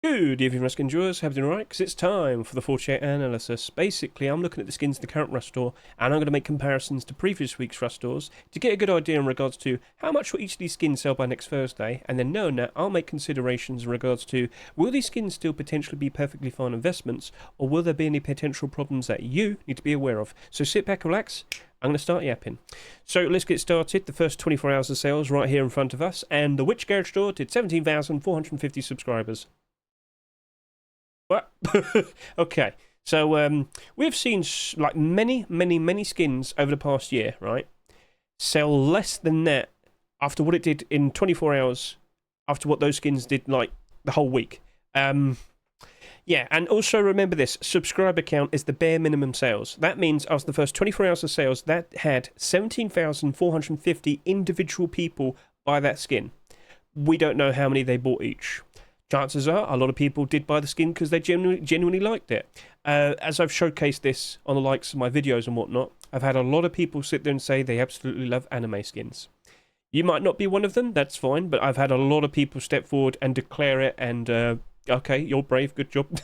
Good evening, Rusk enjoyers. Have you doing alright? Because it's time for the 48 analysis. Basically, I'm looking at the skins in the current Rust store, and I'm going to make comparisons to previous week's Rust stores to get a good idea in regards to how much will each of these skins sell by next Thursday, and then knowing that, I'll make considerations in regards to will these skins still potentially be perfectly fine investments, or will there be any potential problems that you need to be aware of? So sit back, relax. I'm going to start yapping. So let's get started. The first 24 hours of sales right here in front of us, and the Witch Garage store did 17,450 subscribers. What? Okay, so we've seen like many skins over the past year, right? Sell less than that after what it did in 24 hours, after what those skins did like the whole week. Yeah, and also remember this, subscriber count is the bare minimum sales. That means after the first 24 hours of sales, that had 17,450 individual people buy that skin. We don't know how many they bought each. Chances are a lot of people did buy the skin because they genuinely liked it. As I've showcased this on the likes of my videos and whatnot, I've had a lot of people sit there and say they absolutely love anime skins. You might not be one of them, that's fine, but I've had a lot of people step forward and declare it, and okay, you're brave, good job.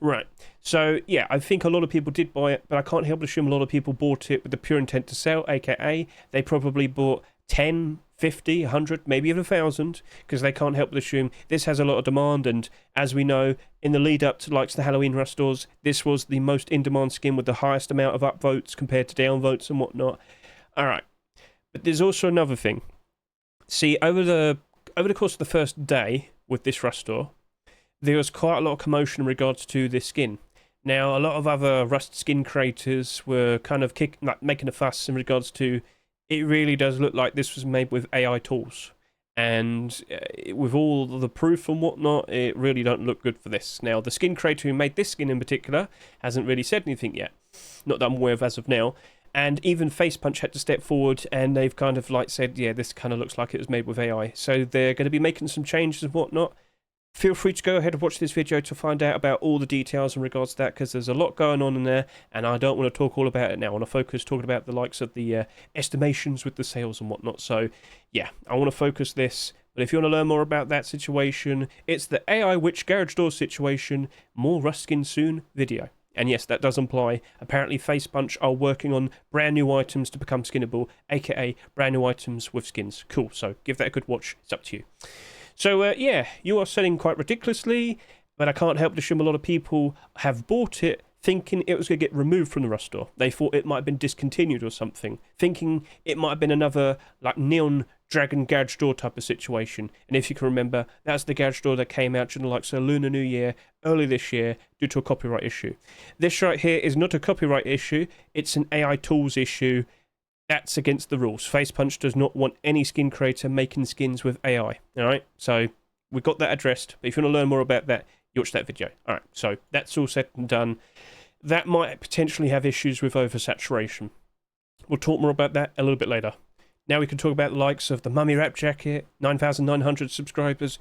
Right, so yeah, I think a lot of people did buy it, but I can't help but assume a lot of people bought it with the pure intent to sell, aka they probably bought 10, 50, 100, maybe even 1,000, because they can't help but assume this has a lot of demand, and as we know, in the lead up to like the Halloween Rust stores, this was the most in-demand skin with the highest amount of upvotes compared to downvotes and whatnot. Alright, but there's also another thing. See, over the course of the first day with this Rust store, there was quite a lot of commotion in regards to this skin. Now, a lot of other Rust skin creators were kind of making a fuss in regards to it really does look like this was made with AI tools. And with all the proof and whatnot, it really don't look good for this. Now, the skin creator who made this skin in particular hasn't really said anything yet. Not that I'm aware of as of now. And even Facepunch had to step forward and they've kind of like said, yeah, this kind of looks like it was made with AI. So they're going to be making some changes and whatnot. Feel free to go ahead and watch this video to find out about all the details in regards to that, because there's a lot going on in there, and I don't want to talk all about it now. I want to focus talking about the likes of the estimations with the sales and whatnot. So, yeah, I want to focus this. But if you want to learn more about that situation, it's the AI Witch Garage Door situation, more Rust skin soon video. And yes, that does imply, apparently Facepunch are working on brand new items to become skinnable, aka brand new items with skins. Cool, so give that a good watch, it's up to you. So, yeah, you are selling quite ridiculously, but I can't help but assume a lot of people have bought it thinking it was going to get removed from the Rust store. They thought it might have been discontinued or something, thinking it might have been another, like, Neon Dragon Garage Door type of situation. And if you can remember, that's the Garage Door that came out during the likes of Lunar New Year early this year due to a copyright issue. This right here is not a copyright issue, it's an AI tools issue. That's against the rules. Facepunch does not want any skin creator making skins with AI. Alright, so we've got that addressed. But if you want to learn more about that, you watch that video. Alright, so that's all said and done. That might potentially have issues with oversaturation. We'll talk more about that a little bit later. Now we can talk about the likes of the Mummy Wrap Jacket, 9,900 subscribers.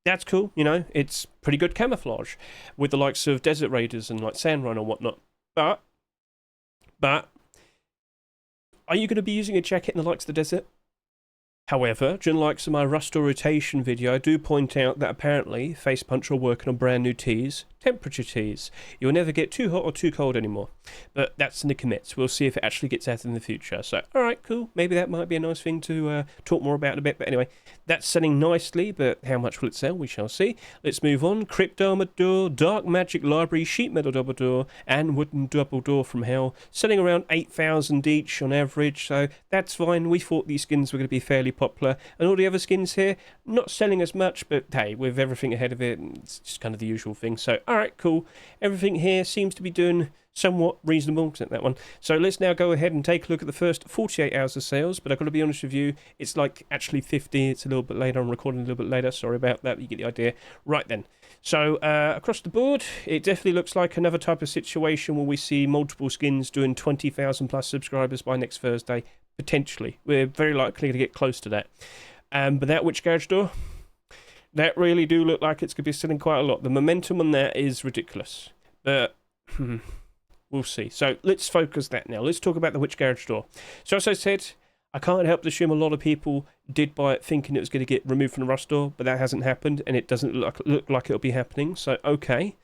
That's cool, you know, it's pretty good camouflage with the likes of Desert Raiders and like Sandrun and whatnot. But are you going to be using a jacket in the likes of the desert? However, during the likes of my Rust or rotation video, I do point out that apparently Facepunch are working on brand new teas, temperature teas. You'll never get too hot or too cold anymore. But that's in the commits. We'll see if it actually gets out in the future. So, alright, cool. Maybe that might be a nice thing to talk more about in a bit. But anyway, that's selling nicely, but how much will it sell? We shall see. Let's move on. Crypt Armored Door, Dark Magic Library, Sheet Metal Double Door, and Wooden Double Door from Hell. Selling around 8,000 each on average, so that's fine. We thought these skins were going to be fairly popular. And all the other skins here, not selling as much, but hey, with everything ahead of it, it's just kind of the usual thing. So, alright, cool. Everything here seems to be doing somewhat reasonable, except that one. So let's now go ahead and take a look at the first 48 hours of sales, but I've got to be honest with you, it's like actually 50, it's a little bit later, I'm recording a little bit later, sorry about that, but you get the idea. Right then, so across the board, it definitely looks like another type of situation where we see multiple skins doing 20,000 plus subscribers by next Thursday, potentially. We're very likely to get close to that. But that Witch Garage Door, that really do look like it's going to be selling quite a lot. The momentum on that is ridiculous. But we'll see. So let's focus that now. Let's talk about the Witch Garage Door. So as I said, I can't help but assume a lot of people did buy it thinking it was going to get removed from the Rust store, but that hasn't happened, and it doesn't look like it'll be happening. So, okay.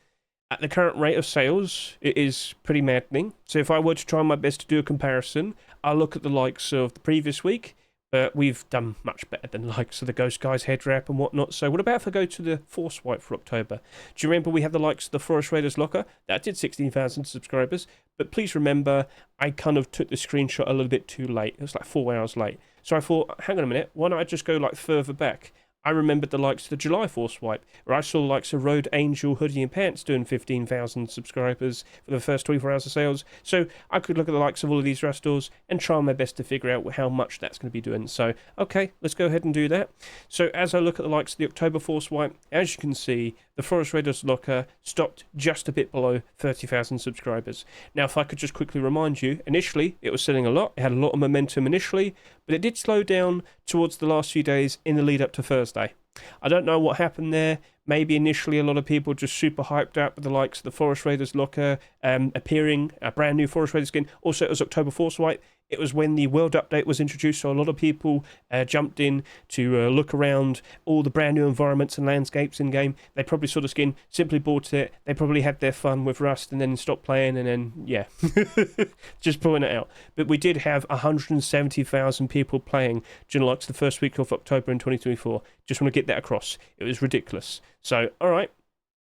At the current rate of sales, it is pretty maddening. So if I were to try my best to do a comparison, I'll look at the likes of the previous week, but we've done much better than the likes of the Ghost Guys head wrap and whatnot. So what about if I go to the Force Wipe for October? Do you remember we had the likes of the Forest Raiders Locker? That did 16,000 subscribers. But please remember, I kind of took the screenshot a little bit too late. It was like 4 hours late. So I thought, hang on a minute, why don't I just go like further back? I remembered the likes of the July Force Wipe, where I saw the likes of Road Angel Hoodie and Pants doing 15,000 subscribers for the first 24 hours of sales. So I could look at the likes of all of these restores and try my best to figure out how much that's going to be doing. So, okay, let's go ahead and do that. So as I look at the likes of the October Force Wipe, as you can see, the Forest Raiders Locker stopped just a bit below 30,000 subscribers. Now, if I could just quickly remind you, initially it was selling a lot. It had a lot of momentum initially, but it did slow down towards the last few days in the lead up to Thursday. I don't know what happened there. Maybe initially a lot of people just super hyped up with the likes of the Forest Raiders Locker appearing, a brand new Forest Raider skin. Also, it was October Force Wipe. It was when the World Update was introduced, so a lot of people jumped in to look around all the brand new environments and landscapes in-game. They probably saw the skin, simply bought it. They probably had their fun with Rust and then stopped playing, and then, yeah, just pulling it out. But we did have 170,000 people playing during like the first week of October in 2024. Just want to get that across. It was ridiculous. So, all right,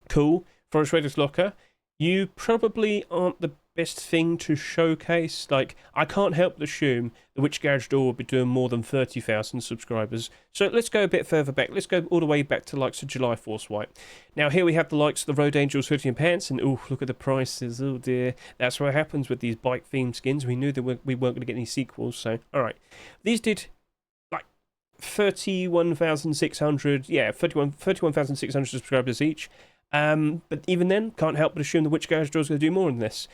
cool. Forest Raiders Locker. You probably aren't the best thing to showcase. Like, I can't help but assume the Witch Garage Door will be doing more than 30,000 subscribers. So let's go a bit further back. Let's go all the way back to likes of July Force Wipe. Now here we have the likes of the Road Angels Hoodie and Pants, and oh, look at the prices. Oh dear, that's what happens with these bike themed skins. We knew that we weren't going to get any sequels. So all right, these did 31,600, yeah, 31,600 subscribers each. But even then, can't help but assume the Witch Garage Door is going to do more than this.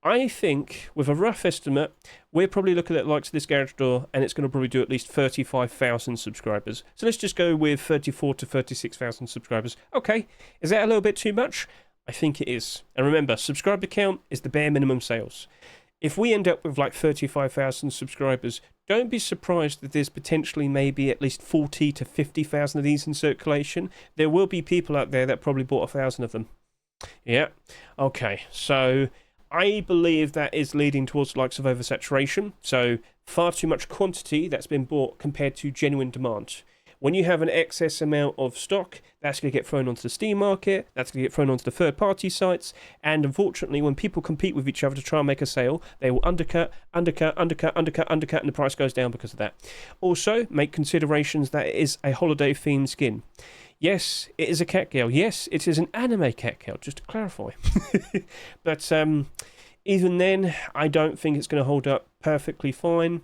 I think, with a rough estimate, we're probably looking at likes of this Garage Door, and it's going to probably do at least 35,000 subscribers. So let's just go with 34 to 36,000 subscribers. Okay, is that a little bit too much? I think it is. And remember, subscriber count is the bare minimum sales. If we end up with like 35,000 subscribers, don't be surprised that there's potentially maybe at least 40 to 50,000 of these in circulation. There will be people out there that probably bought 1,000 of them. Yeah, okay, so I believe that is leading towards the likes of oversaturation. So far too much quantity that's been bought compared to genuine demand. When you have an excess amount of stock, that's going to get thrown onto the Steam market, that's going to get thrown onto the third-party sites, and unfortunately, when people compete with each other to try and make a sale, they will undercut, and the price goes down because of that. Also, make considerations that it is a holiday-themed skin. Yes, it is a cat girl. Yes, it is an anime cat girl, just to clarify. But even then, I don't think it's going to hold up perfectly fine.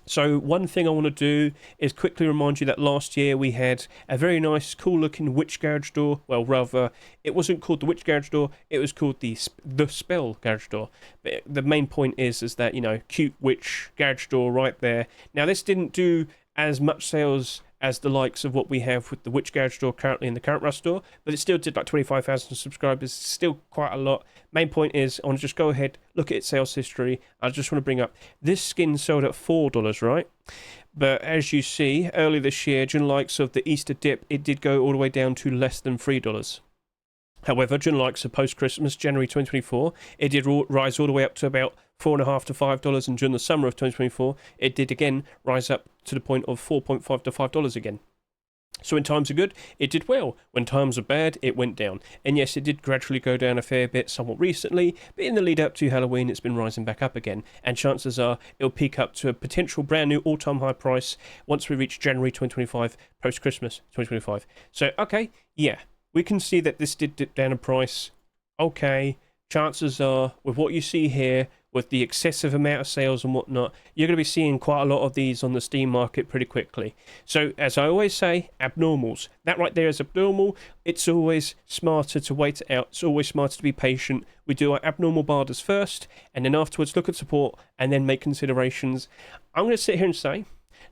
So one thing I want to do is quickly remind you that last year we had a very nice, cool-looking Witch Garage Door. Well, rather, it wasn't called the Witch Garage Door. It was called the Spell Garage Door. But the main point is that, you know, cute Witch Garage Door right there. Now, this didn't do as much sales as the likes of what we have with the Witch Garage Door currently in the current Rust store, but it still did like 25,000 subscribers, still quite a lot. Main point is, I want to just go ahead, look at its sales history. I just want to bring up, this skin sold at $4, right? But as you see, early this year, during the likes of the Easter dip, it did go all the way down to less than $3. However, during the likes of post-Christmas, January 2024, it did rise all the way up to about $4.50 to $5, and during the summer of 2024, it did again rise up to the point of $4.50 to $5 again. So when times are good, it did well. When times are bad, it went down. And yes, it did gradually go down a fair bit somewhat recently, but in the lead up to Halloween, it's been rising back up again. And chances are it'll peak up to a potential brand new all-time high price once we reach January 2025, post-Christmas 2025. So, okay, yeah, we can see that this did dip down in price. Okay, chances are, with what you see here, with the excessive amount of sales and whatnot, you're going to be seeing quite a lot of these on the Steam market pretty quickly. So, as I always say, abnormals. That right there is abnormal. It's always smarter to wait it out. It's always smarter to be patient. We do our abnormal barders first, and then afterwards look at support, and then make considerations. I'm going to sit here and say,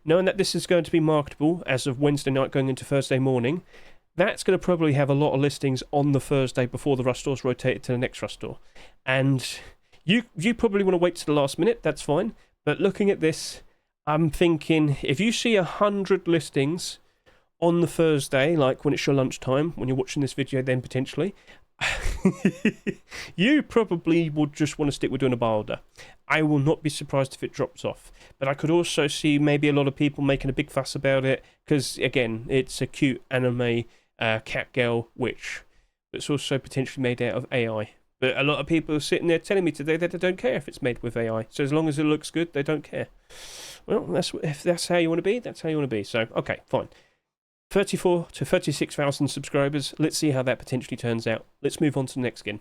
knowing that this is going to be marketable as of Wednesday night going into Thursday morning, that's going to probably have a lot of listings on the Thursday before the Rust store's rotated to the next Rust store. And you probably want to wait to the last minute, that's fine. But looking at this, I'm thinking if you see 100 listings on the Thursday, like when it's your lunchtime, when you're watching this video, then potentially, you probably would just want to stick with doing a buy order. I will not be surprised if it drops off. But I could also see maybe a lot of people making a big fuss about it because, again, it's a cute anime cat girl witch. But it's also potentially made out of AI. But a lot of people are sitting there telling me today that they don't care if it's made with AI. So as long as it looks good, they don't care. Well, if that's how you want to be, that's how you want to be. So, okay, fine. 34 to 36,000 subscribers. Let's see how that potentially turns out. Let's move on to the next skin.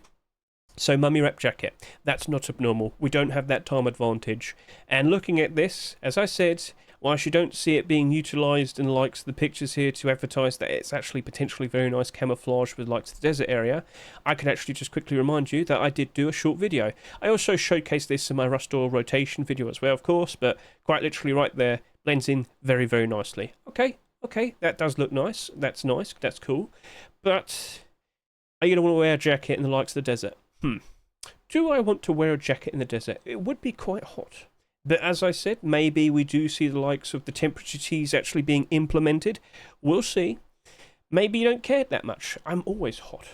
So, mummy wrap jacket. That's not abnormal. We don't have that time advantage. And looking at this, as I said, whilst you don't see it being utilised in the likes of the pictures here to advertise that it's actually potentially very nice camouflage with likes of the desert area, I can actually just quickly remind you that I did do a short video. I also showcased this in my Rustore rotation video as well, of course, but quite literally right there, blends in very, very nicely. Okay, that does look nice. That's nice. That's cool. But are you going to want to wear a jacket in the likes of the desert? Do I want to wear a jacket in the desert? It would be quite hot. But as I said, maybe we do see the likes of the temperature teas actually being implemented. We'll see. Maybe you don't care that much. I'm always hot.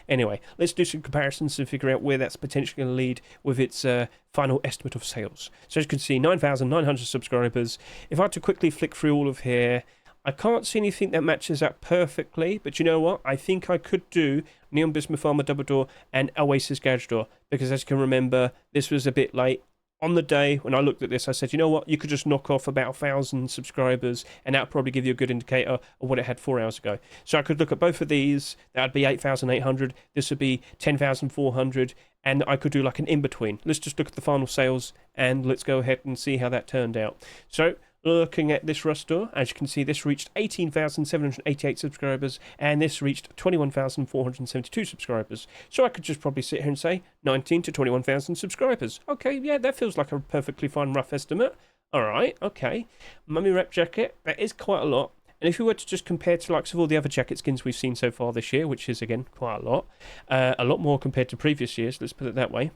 Anyway, let's do some comparisons and figure out where that's potentially going to lead with its final estimate of sales. So as you can see, 9,900 subscribers. If I had to quickly flick through all of here, I can't see anything that matches up perfectly, but you know what? I think I could do Neon Bismuth Armor Double Door and Oasis Garage Door, because as you can remember, this was a bit late. On the day when I looked at this, I said, you know what? You could just knock off about 1,000 subscribers, and that would probably give you a good indicator of what it had 4 hours ago. So I could look at both of these. That would be 8,800. This would be 10,400, and I could do like an in-between. Let's just look at the final sales, and let's go ahead and see how that turned out. So, looking at this Rustore, as you can see, this reached 18,788 subscribers, and this reached 21,472 subscribers. So I could just probably sit here and say 19 to 21,000 subscribers. Okay, yeah, that feels like a perfectly fine rough estimate. Alright, okay. Mummy wrap jacket, that is quite a lot. And if we were to just compare to likes of all the other jacket skins we've seen so far this year, which is, again, quite a lot more compared to previous years, let's put it that way.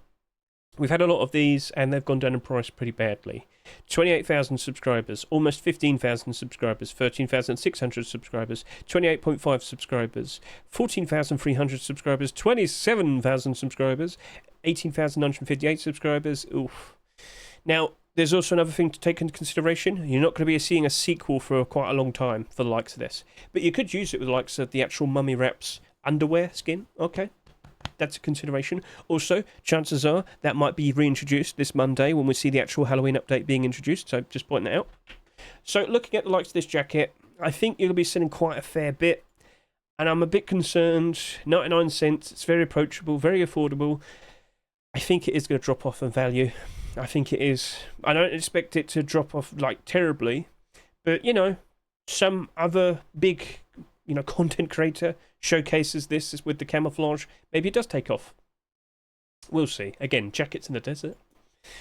We've had a lot of these, and they've gone down in price pretty badly. 28,000 subscribers, almost 15,000 subscribers, 13,600 subscribers, 28.5 subscribers, 14,300 subscribers, 27,000 subscribers, 18,958 subscribers. Oof. Now, there's also another thing to take into consideration. You're not going to be seeing a sequel for quite a long time for the likes of this. But you could use it with the likes of the actual Mummy Wraps underwear skin. Okay. That's a consideration. Also, chances are that might be reintroduced this Monday when we see the actual Halloween update being introduced, so just pointing that out. So, looking at the likes of this jacket, I think you'll be selling quite a fair bit, and I'm a bit concerned. 99 cents, it's very approachable, very affordable. I think it is going to drop off in value. I think it is. I don't expect it to drop off, like, terribly, but, you know, some other big, you know, content creator showcases this with the camouflage, maybe it does take off. We'll see. Again, jackets in the desert.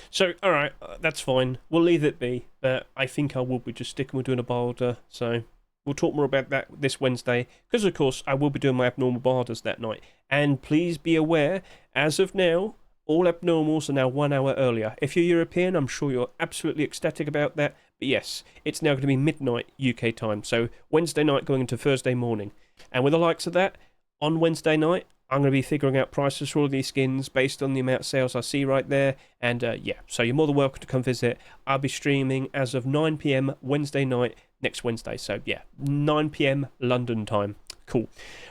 So, alright, that's fine. We'll leave it be, but I think I will be just sticking with doing a buy order, so we'll talk more about that this Wednesday, because of course I will be doing my abnormal buy orders that night. And please be aware, as of now, all abnormals are now 1 hour earlier. If you're European, I'm sure you're absolutely ecstatic about that, but yes, it's now going to be midnight UK time, so Wednesday night going into Thursday morning. And with the likes of that, on Wednesday night, I'm going to be figuring out prices for all of these skins based on the amount of sales I see right there. And yeah, so you're more than welcome to come visit. I'll be streaming as of 9 PM Wednesday night next Wednesday. So yeah, 9 PM London time. Cool.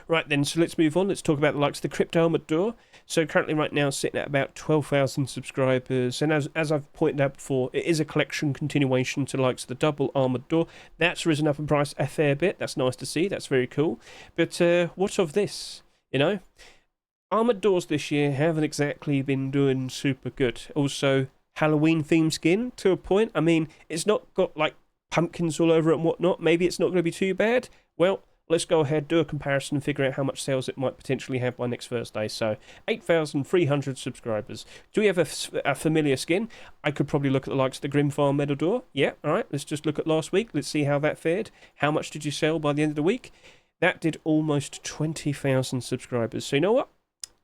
Right then, so let's move on. Let's talk about the likes of the Crypt Armored Door. So currently right now sitting at about 12,000 subscribers. And as I've pointed out before, it is a collection continuation to the likes of the Double Armored Door. That's risen up in price a fair bit. That's nice to see. That's very cool. But what of this? You know, Armored Doors this year haven't exactly been doing super good. Also, Halloween themed skin to a point. I mean, it's not got like pumpkins all over it and whatnot. Maybe it's not going to be too bad. Well, let's go ahead, do a comparison and figure out how much sales it might potentially have by next Thursday. So, 8,300 subscribers. Do we have a familiar skin? I could probably look at the likes of the Grimfire Metal Door. Yeah, alright, let's just look at last week. Let's see how that fared. How much did you sell by the end of the week? That did almost 20,000 subscribers. So, you know what?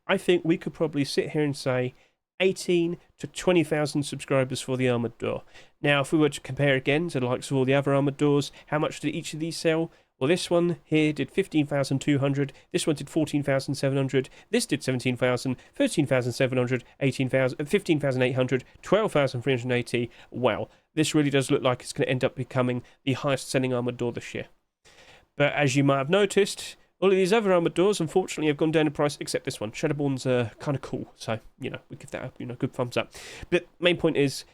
I think we could probably sit here and say 18 to 20,000 subscribers for the Armored Door. Now, if we were to compare again to the likes of all the other Armored Doors, how much did each of these sell? Well, this one here did 15,200, this one did 14,700, this did 17,000, 13,700, 18,000, 15,800, 12,380. Wow, this really does look like it's going to end up becoming the highest selling Armored Door this year. But as you might have noticed, all of these other Armored Doors, unfortunately, have gone down in price, except this one. Shedmon's kind of cool, so, we give that a good thumbs up. But main point is,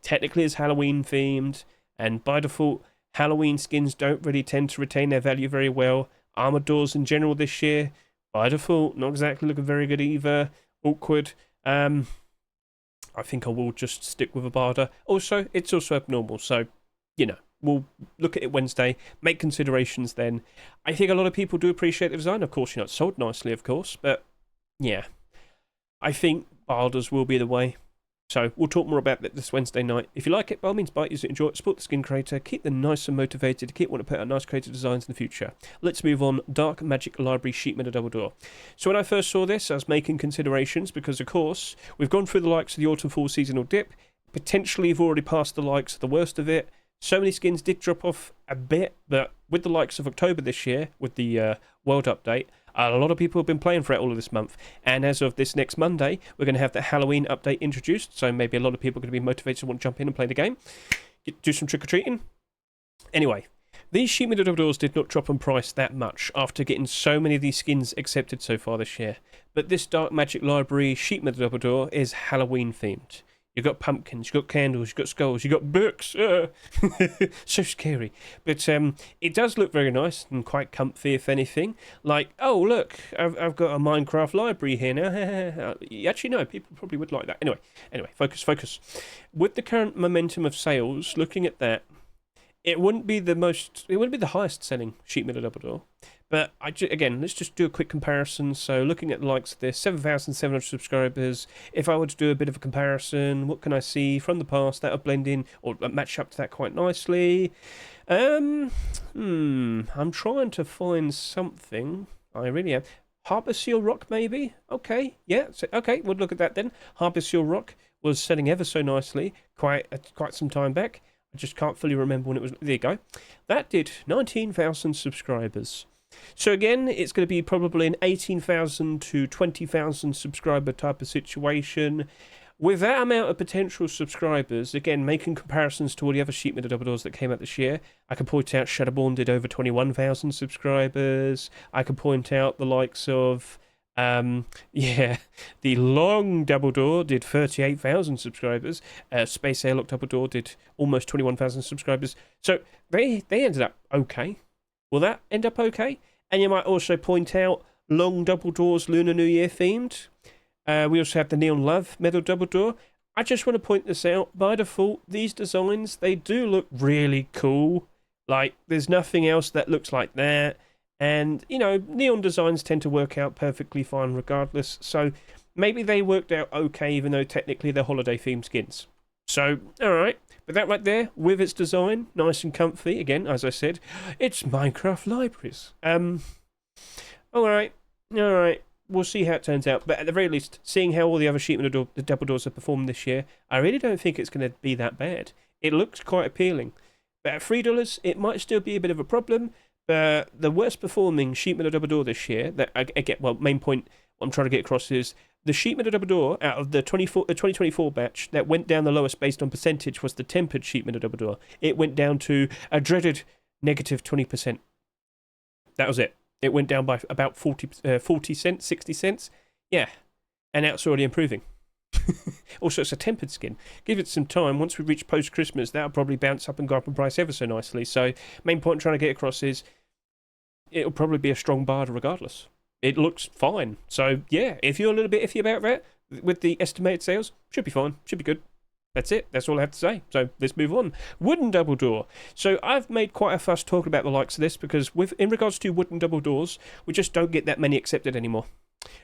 technically it's Halloween themed, and by default, Halloween skins don't really tend to retain their value very well. Armored Doors in general this year, by default, not exactly looking very good either. Awkward. I think I will just stick with a Barda. Also, it's also abnormal, so, we'll look at it Wednesday, make considerations then. I think a lot of people do appreciate the design. Of course, it's sold nicely, of course, but yeah. I think Bardas will be the way. So we'll talk more about that this Wednesday night. If you like it, by all means, buy it, use it, enjoy it, support the skin creator, keep them nice and motivated, keep wanting to put out nice creative designs in the future. Let's move on. Dark Magic Library Sheet Metal Double Door. So when I first saw this, I was making considerations because, of course, we've gone through the likes of the Autumn Fall seasonal dip. Potentially, we've already passed the likes of the worst of it. So many skins did drop off a bit, but with the likes of October this year, with the World Update, a lot of people have been playing for it all of this month. And as of this next Monday, we're going to have the Halloween update introduced, so maybe a lot of people are going to be motivated to want to jump in and play the game. Do some trick-or-treating. Anyway, these Sheet Metal Double Doors did not drop in price that much after getting so many of these skins accepted so far this year. But this Dark Magic Library Sheet Metal Double Door is Halloween themed. You've got pumpkins, you've got candles, you've got skulls, you've got books. So scary. But it does look very nice and quite comfy, if anything. Like, oh, look, I've got a Minecraft library here now. Actually, no, people probably would like that. Anyway, focus. With the current momentum of sales, looking at that, it wouldn't be the highest selling Sheet Metal Double Door. But again, let's just do a quick comparison. So looking at the likes of this, 7,700 subscribers. If I were to do a bit of a comparison, what can I see from the past that would blend in or match up to that quite nicely? I'm trying to find something. I really am. Harbour Seal Rock, maybe? Okay, yeah. So, okay, we'll look at that then. Harbour Seal Rock was selling ever so nicely quite some time back. I just can't fully remember when it was. There you go. That did 19,000 subscribers. So again, it's going to be probably an 18,000 to 20,000 subscriber type of situation. With that amount of potential subscribers, again, making comparisons to all the other Sheet Metal Double Doors that came out this year, I can point out Shedmon did over 21,000 subscribers. I can point out the likes of, the Long Double Door did 38,000 subscribers. Space Airlock Double Door did almost 21,000 subscribers. So they ended up okay. Will that end up okay? And you might also point out Long Double Doors Lunar New Year themed. We also have the Neon Love Metal Double Door. I just want to point this out. By default, these designs, they do look really cool. Like, there's nothing else that looks like that. And, neon designs tend to work out perfectly fine regardless. So maybe they worked out okay, even though technically they're holiday themed skins. So, alright. But that right there, with its design, nice and comfy, again, as I said, it's Minecraft libraries. Alright, we'll see how it turns out. But at the very least, seeing how all the other Sheet Metal Double Doors have performed this year, I really don't think it's going to be that bad. It looks quite appealing. But at $3, it might still be a bit of a problem. But the worst performing Sheet Metal Double Door this year, main point what I'm trying to get across is the Sheet Metal Double Door out of the 2024 batch that went down the lowest based on percentage was the tempered Sheet Metal Double Door. It went down to a dreaded negative 20%. That was it. It went down by about 40 cents, 60 cents. Yeah. And now it's already improving. Also, it's a tempered skin. Give it some time. Once we reach post-Christmas, that'll probably bounce up and go up in price ever so nicely. So, main point I'm trying to get across is it'll probably be a strong Barda regardless. It looks fine. So, yeah, if you're a little bit iffy about that, with the estimated sales, should be fine. Should be good. That's it. That's all I have to say. So, let's move on. Wooden Double Door. So, I've made quite a fuss talking about the likes of this because in regards to wooden double doors, we just don't get that many accepted anymore.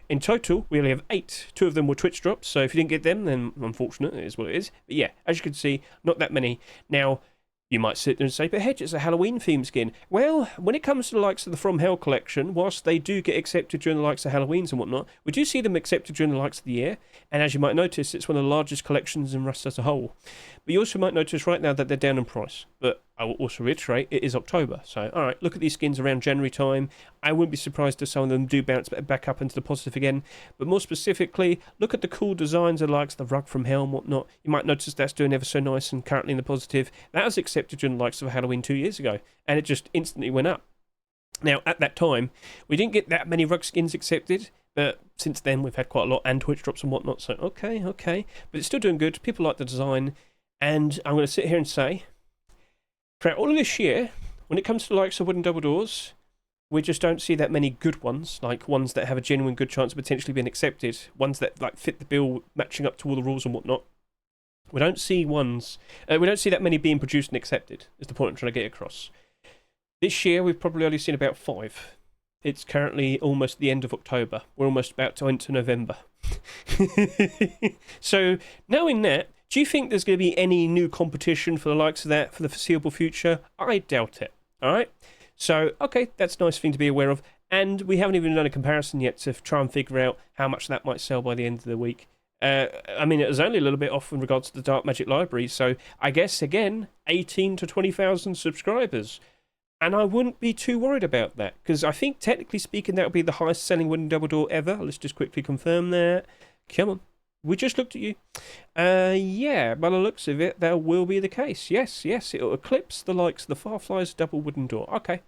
In total, we only have 8. 2 of them were Twitch drops, so if you didn't get them, then unfortunate, it is what it is. But yeah, as you can see, not that many. Now, You might sit there and say, but Hedge, it's a Halloween themed skin. Well, when it comes to the likes of the From Hell collection, whilst they do get accepted during the likes of Halloweens and whatnot, we do see them accepted during the likes of the year. And as you might notice, it's one of the largest collections in Rust as a whole. But you also might notice right now that they're down in price. But I will also reiterate, it is October. So, all right, look at these skins around January time. I wouldn't be surprised if some of them do bounce back up into the positive again. But more specifically, look at the cool designs of the likes of the Rug from Hell and whatnot. You might notice that's doing ever so nice and currently in the positive. That was accepted during the likes of Halloween 2 years ago. And it just instantly went up. Now, at that time, we didn't get that many rug skins accepted. But since then, we've had quite a lot and Twitch drops and whatnot. So, okay. But it's still doing good. People like the design. And I'm going to sit here and say, throughout all of this year, when it comes to the likes of wooden double doors, we just don't see that many good ones, like ones that have a genuine good chance of potentially being accepted, ones that like fit the bill, matching up to all the rules and whatnot. We don't see that many being produced and accepted, is the point I'm trying to get across. This year, we've probably only seen about 5. It's currently almost the end of October. We're almost about to enter November. So, knowing that, do you think there's going to be any new competition for the likes of that for the foreseeable future? I doubt it. All right? So, okay, that's a nice thing to be aware of. And we haven't even done a comparison yet to try and figure out how much that might sell by the end of the week. I mean, it was only a little bit off in regards to the Dark Magic Library. So, I guess, again, 18 to 20,000 subscribers. And I wouldn't be too worried about that. Because I think, technically speaking, that would be the highest selling wooden double door ever. Let's just quickly confirm that. Come on. We just looked at you. Yeah, by the looks of it, that will be the case. Yes, it'll eclipse the likes of the Firefly's double wooden door. Okay,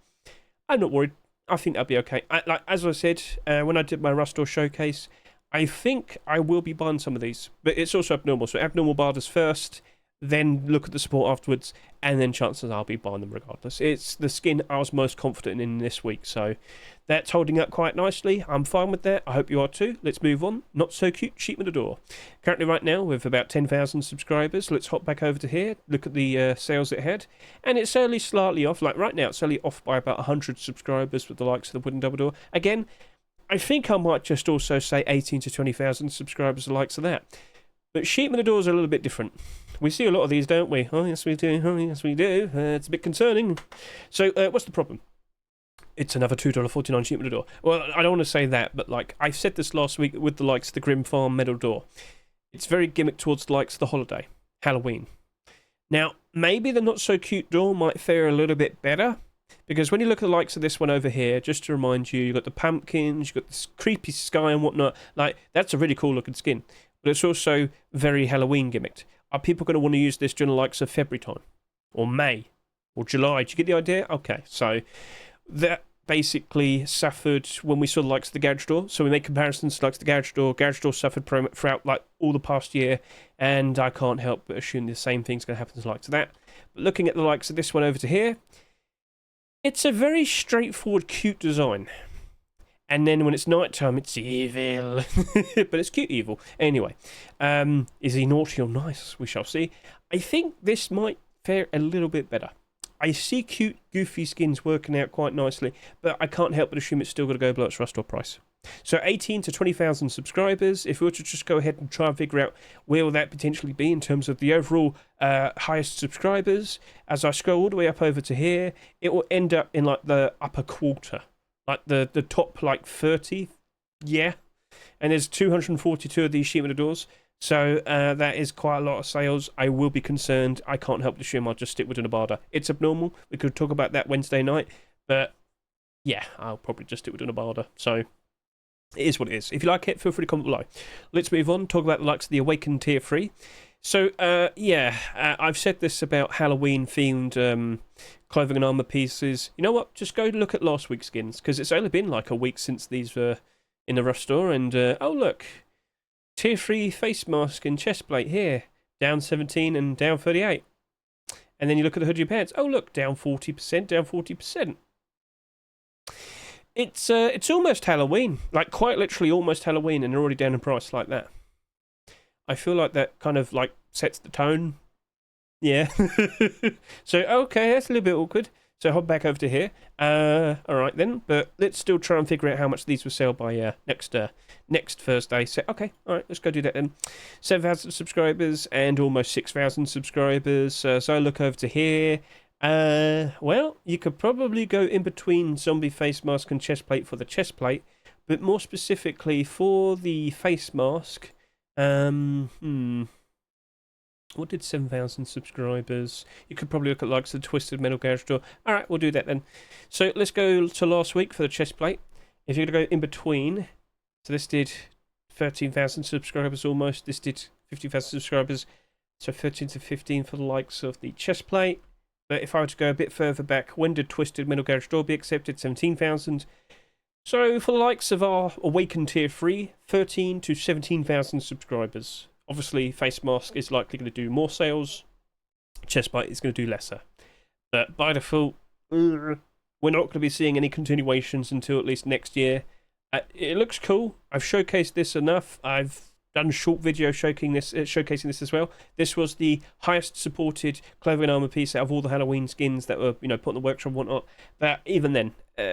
I'm not worried. I think that'll be okay. As I said, when I did my Rust Door showcase, I think I will be buying some of these. But it's also abnormal. So abnormal barders first, then look at the support afterwards, and then chances are I'll be buying them regardless. It's the skin I was most confident in this week, so that's holding up quite nicely. I'm fine with that. I hope you are too. Let's move on. Not So Cute Shedmon Door. Currently right now with about 10,000 subscribers. Let's hop back over to here. Look at the sales it had. And it's only slightly off. Like right now it's only off by about 100 subscribers with the likes of the wooden double door. Again, I think I might just also say 18 to 20,000 subscribers, the likes of that. But Shedmon Doors are a little bit different. We see a lot of these, don't we? Oh, yes, we do. Oh, yes, we do. It's a bit concerning. So, what's the problem? It's another $2.49 Shedmon Door. Well, I don't want to say that, but like I said this last week with the likes of the Grim Farm Metal Door. It's very gimmick towards the likes of the holiday, Halloween. Now, maybe the Not So Cute door might fare a little bit better. Because when you look at the likes of this one over here, just to remind you, you've got the pumpkins, you've got this creepy sky and whatnot. Like, that's a really cool looking skin. But it's also very Halloween gimmicked. Are people going to want to use this during the likes of February time? Or May? Or July? Do you get the idea? Okay, so that basically suffered when we saw the likes of the Garage Door. So we make comparisons to the likes of the Garage Door. Garage Door suffered throughout like all the past year. And I can't help but assume the same thing's going to happen to the likes of that. But looking at the likes of this one over to here, it's a very straightforward, cute design. And then when it's nighttime, it's evil. But it's cute evil. Anyway, is he naughty or nice? We shall see. I think this might fare a little bit better. I see cute, goofy skins working out quite nicely, but I can't help but assume it's still going to go below its Rust Door price. So 18 to 20,000 subscribers. If we were to just go ahead and try and figure out where will that potentially be in terms of the overall highest subscribers, as I scroll all the way up over to here, it will end up in like the upper quarter. Like the top like 30, yeah. And there's 242 of these Shedmon Doors. So that is quite a lot of sales. I will be concerned. I can't help but assume I'll just stick with Unabarda. It's abnormal. We could talk about that Wednesday night. But yeah, I'll probably just stick with Unabarda. So it is what it is. If you like it, feel free to comment below. Let's move on. Talk about the likes of the Awakened Tier 3. So, I've said this about Halloween-themed clothing and armour pieces. You know what? Just go look at last week's skins, because it's only been like a week since these were in the Rust Door, and, oh look, Tier 3 face mask and chest plate here, down 17 and down 38. And then you look at the hoodie pants. Oh look, down 40%, down 40%. It's almost Halloween, like quite literally almost Halloween, and they're already down in price like that. I feel like that kind of like sets the tone. Yeah. So, okay, that's a little bit awkward. So hop back over to here. Alright then, but let's still try and figure out how much these will sell by next Thursday. So, okay, alright, let's go do that then. 7,000 subscribers and almost 6,000 subscribers. So I look over to here. Well, you could probably go in between zombie face mask and chest plate for the chest plate, but more specifically for the face mask, what did 7,000 subscribers? You could probably look at likes of the Twisted Metal Garage Door. Alright, we'll do that then. So let's go to last week for the chest plate. If you're going to go in between, so this did 13,000 subscribers almost. This did 50,000 subscribers. So 13 to 15 for the likes of the chest plate. But if I were to go a bit further back, when did Twisted Metal Garage Door be accepted? 17,000. So for the likes of our Awakened Tier 3, 13 to 17,000 subscribers. Obviously, face mask is likely going to do more sales. Chest plate is going to do lesser. But by default, we're not going to be seeing any continuations until at least next year. It looks cool. I've showcased this enough. I've done a short video showcasing this as well. This was the highest supported clothing armor piece out of all the Halloween skins that were, put in the workshop and whatnot. But even then,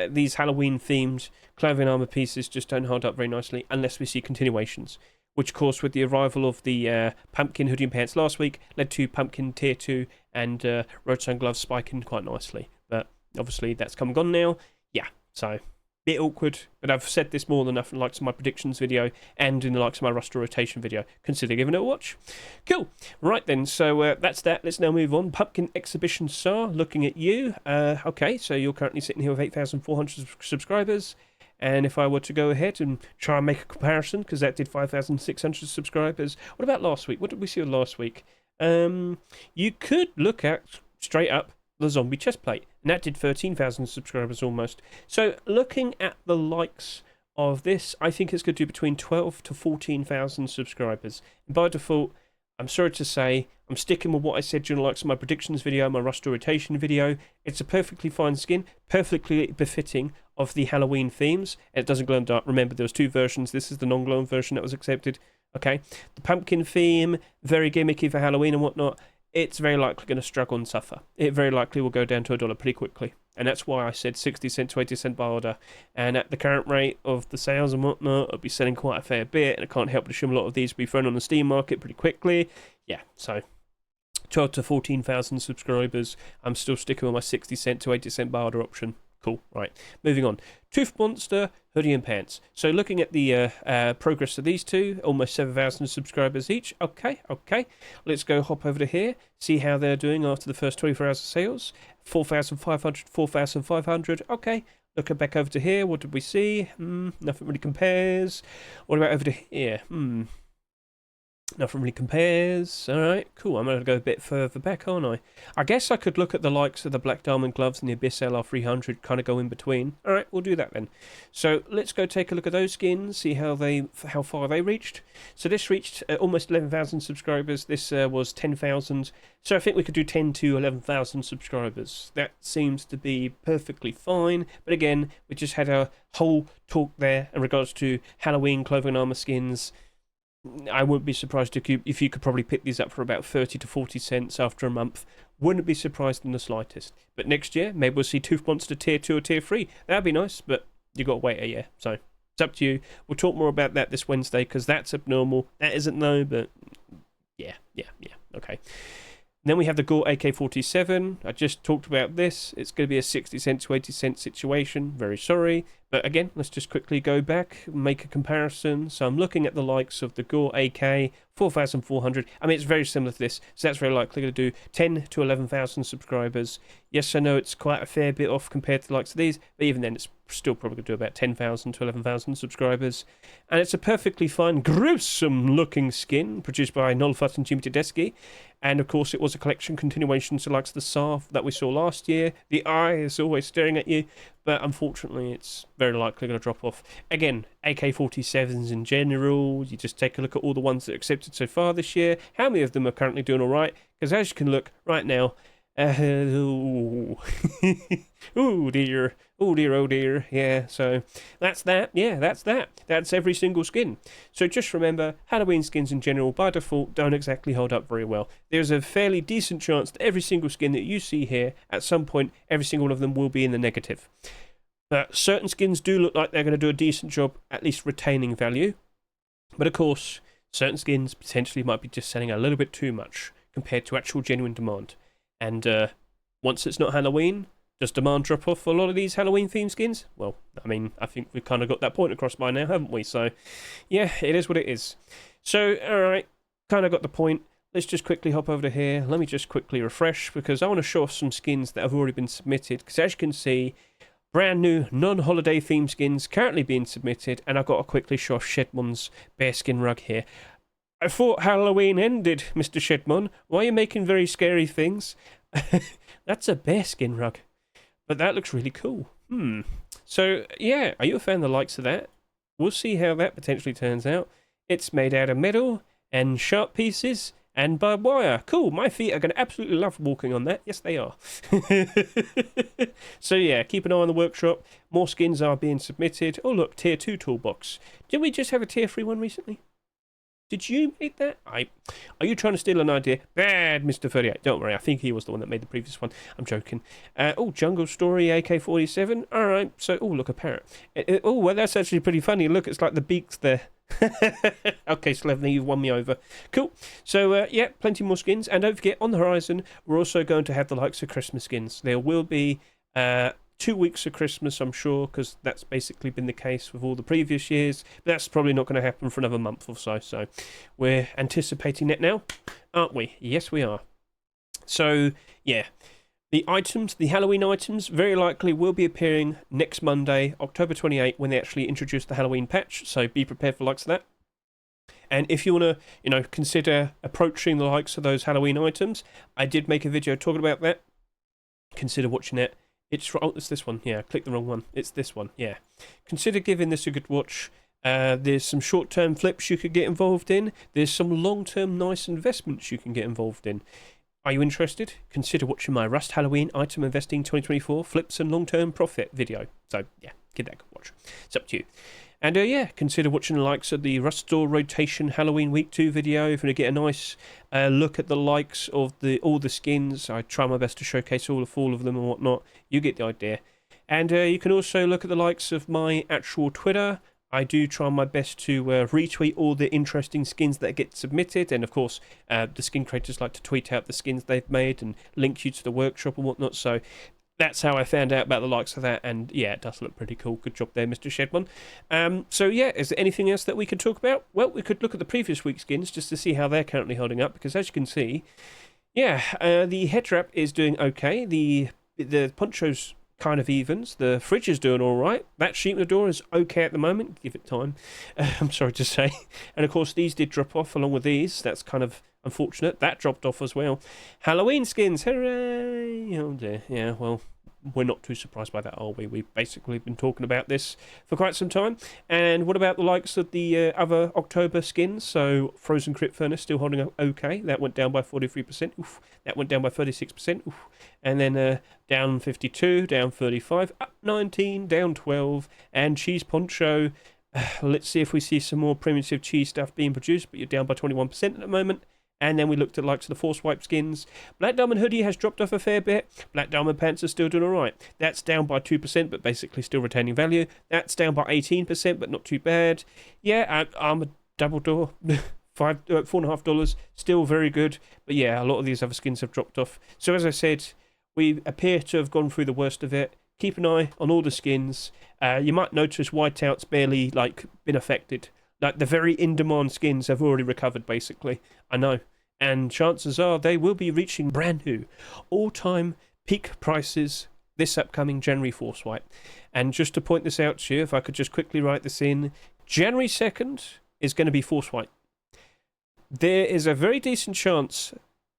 these Halloween themed clothing armor pieces just don't hold up very nicely unless we see continuations. Which, of course, with the arrival of the pumpkin hoodie and pants last week, led to pumpkin tier 2 and roadside gloves spiking quite nicely. But obviously, that's come and gone now. Yeah, so bit awkward, but I've said this more than enough in the likes of my predictions video and in the likes of my roster rotation video. Consider giving it a watch. Cool. Right then, so that's that. Let's now move on. Pumpkin Exhibition SAR, looking at you. Okay, so you're currently sitting here with 8,400 subscribers. And if I were to go ahead and try and make a comparison, because that did 5,600 subscribers. What about last week? What did we see last week? You could look at, straight up, the zombie chest plate. And that did 13,000 subscribers almost. So looking at the likes of this, I think it's going to do between 12 to 14,000 subscribers. And by default, I'm sorry to say, I'm sticking with what I said during the likes of my predictions video, my roster rotation video. It's a perfectly fine skin, perfectly befitting of the Halloween themes. It doesn't glow in the dark. Remember, there was two versions. This is the non-glowing version that was accepted. Okay, the pumpkin theme, very gimmicky for Halloween and whatnot. It's very likely going to struggle and suffer. It very likely will go down to $1 pretty quickly. And that's why I said 60 cent to 80 cent by order. And at the current rate of the sales and whatnot, I'll be selling quite a fair bit. And I can't help but assume a lot of these will be thrown on the Steam market pretty quickly. Yeah, so 12 to 14,000 subscribers. I'm still sticking with my 60 cent to 80 cent by order option. Cool, right. Moving on. Tooth Monster, hoodie and pants. So looking at the progress of these two, almost 7,000 subscribers each. Okay. Let's go hop over to here, see how they're doing after the first 24 hours of sales. 4,500, 4,500. Okay. Looking back over to here, what did we see? Nothing really compares. What about over to here? Nothing really compares. Alright, cool. I'm going to go a bit further back, aren't I? I guess I could look at the likes of the Black Diamond gloves and the Abyss LR300, kind of go in between. Alright, we'll do that then. So let's go take a look at those skins, see how far they reached. So this reached almost 11,000 subscribers. This was 10,000. So I think we could do 10 to 11,000 subscribers. That seems to be perfectly fine. But again, we just had a whole talk there in regards to Halloween clothing armor skins. I wouldn't be surprised if you could probably pick these up for about 30 to 40 cents after a month. Wouldn't be surprised in the slightest. But next year, maybe we'll see Tooth Monster Tier 2 or Tier 3. That'd be nice, but you got to wait a year. So it's up to you. We'll talk more about that this Wednesday, because that's abnormal. That isn't though, but yeah. Okay. Then we have the Gore AK47. I just talked about this. It's going to be a 60 cent to 80 cent situation. Very sorry. But again, let's just quickly go back, make a comparison. So I'm looking at the likes of the Gore AK 4,400. I mean, it's very similar to this. So that's very likely going to do 10 to 11,000 subscribers. Yes, I know it's quite a fair bit off compared to the likes of these. But even then, it's still probably going to do about 10,000 to 11,000 subscribers. And it's a perfectly fine, gruesome looking skin produced by Nolfut and Jimmy Tedeschi. And of course, it was a collection continuation to likes of the SAR that we saw last year. The eye is always staring at you. But unfortunately, it's very likely going to drop off. Again, AK-47s in general, you just take a look at all the ones that are accepted so far this year. How many of them are currently doing all right? Because as you can look right now, Ooh. Ooh dear. Oh dear, oh dear. Yeah, so that's that. Yeah, that's that. That's every single skin. So just remember, Halloween skins in general, by default, don't exactly hold up very well. There's a fairly decent chance that every single skin that you see here, at some point, every single one of them will be in the negative. Certain skins do look like they're going to do a decent job, at least retaining value. But of course, certain skins potentially might be just selling a little bit too much compared to actual genuine demand. And once it's not Halloween, does demand drop off for a lot of these Halloween themed skins? Well, I mean, I think we've kind of got that point across by now, haven't we? So, yeah, it is what it is. So, alright, kind of got the point. Let's just quickly hop over to here. Let me just quickly refresh, because I want to show off some skins that have already been submitted. Because as you can see, brand new non-holiday themed skins currently being submitted. And I've got to quickly show off Shedmon's Bearskin rug here. I thought Halloween ended, Mr. Shedmon. Why are you making very scary things? That's a bearskin rug. But that looks really cool. So, yeah, are you a fan of the likes of that? We'll see how that potentially turns out. It's made out of metal and sharp pieces and barbed wire. Cool, my feet are going to absolutely love walking on that. Yes, they are. So, yeah, keep an eye on the workshop. More skins are being submitted. Oh, look, Tier 2 toolbox. Didn't we just have a Tier 3 one recently? Did you make that? Are you trying to steal an idea? Bad, Mr. 38. Don't worry, I think he was the one that made the previous one. I'm joking. Oh, Jungle Story AK47. All right. So, oh, look, a parrot. Oh, well, that's actually pretty funny. Look, it's like the beaks there. Okay, Slevny, you've won me over. Cool. So, yeah, plenty more skins. And don't forget, on the horizon, we're also going to have the likes of Christmas skins. There will be 2 weeks of Christmas, I'm sure, because that's basically been the case with all the previous years. But that's probably not going to happen for another month or so. So we're anticipating that now, aren't we? Yes, we are. So, yeah. The items, the Halloween items, very likely will be appearing next Monday, October 28, when they actually introduce the Halloween patch. So be prepared for the likes of that. And if you want to, consider approaching the likes of those Halloween items, I did make a video talking about that. Consider watching it. It's this one. Yeah, I clicked the wrong one. It's this one. Yeah. Consider giving this a good watch. There's some short-term flips you could get involved in. There's some long-term nice investments you can get involved in. Are you interested? Consider watching my Rust Halloween Item Investing 2024 Flips and Long-Term Profit video. So, yeah, give that a good watch. It's up to you. And, yeah, consider watching the likes of the Rust Store Rotation Halloween Week 2 video if you want to get a nice look at the likes of all the skins. I try my best to showcase all of them and whatnot. You get the idea. And you can also look at the likes of my actual Twitter. I do try my best to retweet all the interesting skins that get submitted. And, of course, the skin creators like to tweet out the skins they've made and link you to the workshop and whatnot. So that's how I found out about the likes of that, and yeah, it does look pretty cool. Good job there, Mr. Shedmon. So yeah, is there anything else that we could talk about? Well, we could look at the previous week's skins just to see how they're currently holding up, because as you can see, yeah, the Hedge wrap is doing okay. The poncho's kind of evens. The fridge is doing all right. That sheet in the door is okay at the moment. Give it time. I'm sorry to say. And of course, these did drop off along with these. That's kind of unfortunate. That dropped off as well. Halloween skins. Hooray! Oh dear. Yeah, well, we're not too surprised by that, are we? We've basically been talking about this for quite some time. And what about the likes of the other October skins? So Frozen Crypt Furnace still holding up okay. That went down by 43%. Oof. That went down by 36%. Oof. And then down 52, down 35, up 19, down 12. And Cheese Poncho. Let's see if we see some more primitive cheese stuff being produced, but you're down by 21% at the moment. And then we looked at likes of the Force Wipe skins. Black Diamond Hoodie has dropped off a fair bit. Black Diamond Pants are still doing alright. That's down by 2%, but basically still retaining value. That's down by 18%, but not too bad. Yeah, Armored Double Door, $4.50, still very good. But yeah, a lot of these other skins have dropped off. So as I said, we appear to have gone through the worst of it. Keep an eye on all the skins. You might notice Whiteout's barely been affected. Like the very in-demand skins have already recovered, basically. I know. And chances are they will be reaching brand new all-time peak prices this upcoming January Force Wipe. And just to point this out to you, if I could just quickly write this in, January 2nd is going to be Force Wipe. There is a very decent chance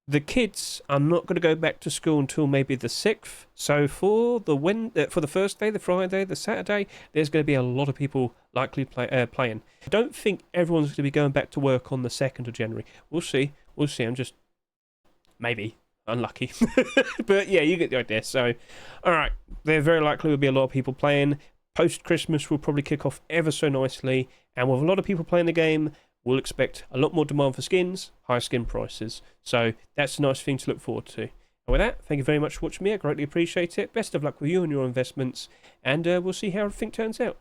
the kids are not going to go back to school until maybe the 6th. So for the first day, the Friday, the Saturday, there's going to be a lot of people likely playing. I don't think everyone's going to be going back to work on the 2nd of January. We'll see. We'll see. I'm just... Maybe. unlucky. But yeah, you get the idea. So, alright, there very likely will be a lot of people playing. Post-Christmas will probably kick off ever so nicely, and with a lot of people playing the game, we'll expect a lot more demand for skins, higher skin prices. So that's a nice thing to look forward to. And with that, thank you very much for watching me. I greatly appreciate it. Best of luck with you and your investments, and we'll see how everything turns out.